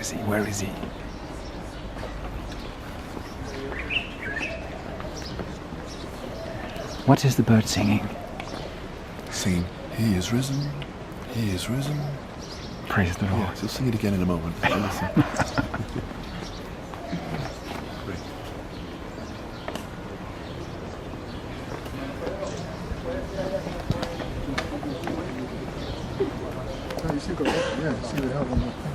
is he? Where is he? What is the bird singing? Singing, He is risen, He is risen. Praise the Lord. Yes, he'll sing it again in a moment. Listen. Great. You still got that? Yeah, see the album.